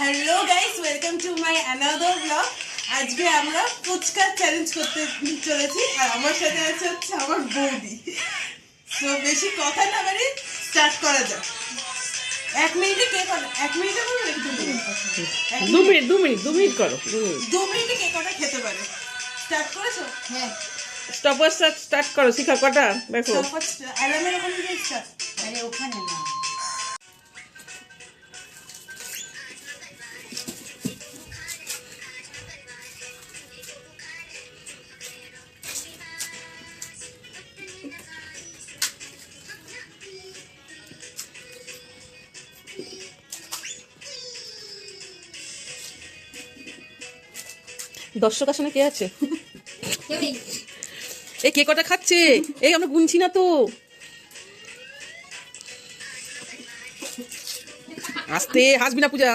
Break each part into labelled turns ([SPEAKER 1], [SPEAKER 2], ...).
[SPEAKER 1] Hello guys, welcome to my another blog. আজকে আমরা fuchka challenge করতে চলেছি আর আমার সাথে আছে হচ্ছে আমার বৌদি। তো বেশি কথা না বাড়ি স্টার্ট করা যাক। 1 মিনিটে কে করে? 1 মিনিটে করবে নাকি 2 মিনিট?
[SPEAKER 2] 2 মিনিট করো।
[SPEAKER 1] 2 মিনিটে কে কটা খেতে পারে? স্টার্ট করেছো?
[SPEAKER 3] হ্যাঁ,
[SPEAKER 2] স্টপার স্টার্ট করো। শিখা কটা দেখো।
[SPEAKER 1] অ্যালার্মের ওখানে থেকে স্টার্ট।
[SPEAKER 3] আরে ওখানে না।
[SPEAKER 2] দর্শক আসনে কে আছে?
[SPEAKER 3] কেউ নেই।
[SPEAKER 2] এই কে কটা খাচ্ছে? এই আমরা গুনছি না তো। আস্তে হাসবি না পূজা।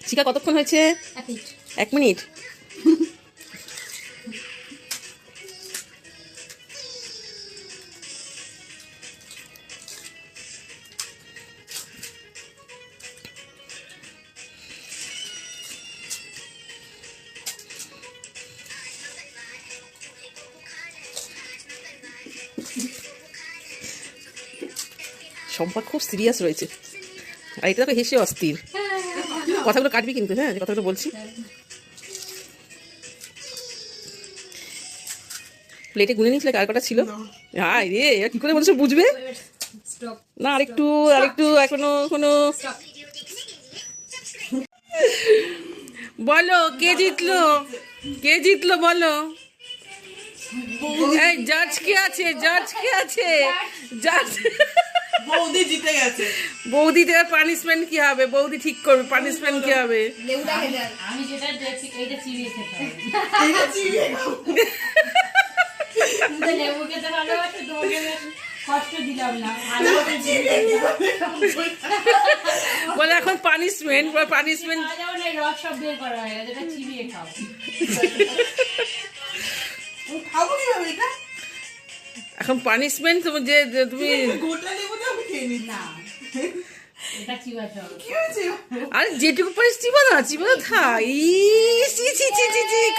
[SPEAKER 2] শিখা কতক্ষণ হয়েছে?
[SPEAKER 3] 1 মিনিট।
[SPEAKER 2] 1 মিনিট। সম্পা খুব সিরিয়াস রয়েছে আর এটা তো হেসে অস্থির। কথাগুলো কাটবি কিন্তু, হ্যাঁ যে কথাগুলো বলছি। প্লেটে গুনে নিয়েছিলে আর কটা ছিল? হাই রে, এবার কি করে বলছো বুঝবে
[SPEAKER 3] স্টপ।
[SPEAKER 2] না। আরেকটু এখনো বলো কে জিতলো বলো। এই জাজ কে আছে? জাজ
[SPEAKER 1] বৌদি জিতে গেছে।
[SPEAKER 2] বৌদি দেওয়ার পানিশমেন্ট কি হবে? বৌদি ঠিক করবে পানিশমেন্ট কি হবে।
[SPEAKER 3] লেবুটা খেতে হবে। আমি যেটা দেখছি এইটা চিবিয়ে খেতে হবে।
[SPEAKER 1] এটা চিবিয়ে খাও।
[SPEAKER 3] তুমি তো লেবু খেতে ভালোবাসো, তোমাকে কষ্ট দিলাম না। ভালো করে চিবিয়ে
[SPEAKER 2] বলে এখন পানিশমেন্ট
[SPEAKER 3] খাওয়া যাবে না, রস সব বের করা হয়ে গেছে, এটা চিবিয়ে খাও।
[SPEAKER 1] খাবো কিভাবে এটা?
[SPEAKER 2] এখন পানিশমেন্ট তুমি
[SPEAKER 1] গোটা লেবুটা আমি খেয়ে নিই
[SPEAKER 3] না, এটা চিবাতে হবে।
[SPEAKER 1] কি হয়েছে?
[SPEAKER 2] আরে যেটুকু পারিস চিবানা থাই।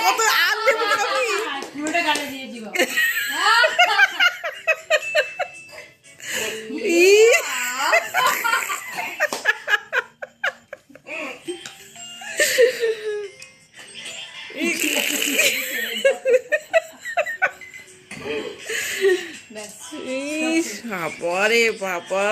[SPEAKER 2] কত আর দেবো আমি।
[SPEAKER 3] পুরোটা গালে দিয়ে চিবাও।
[SPEAKER 2] বাবা রে বাবা।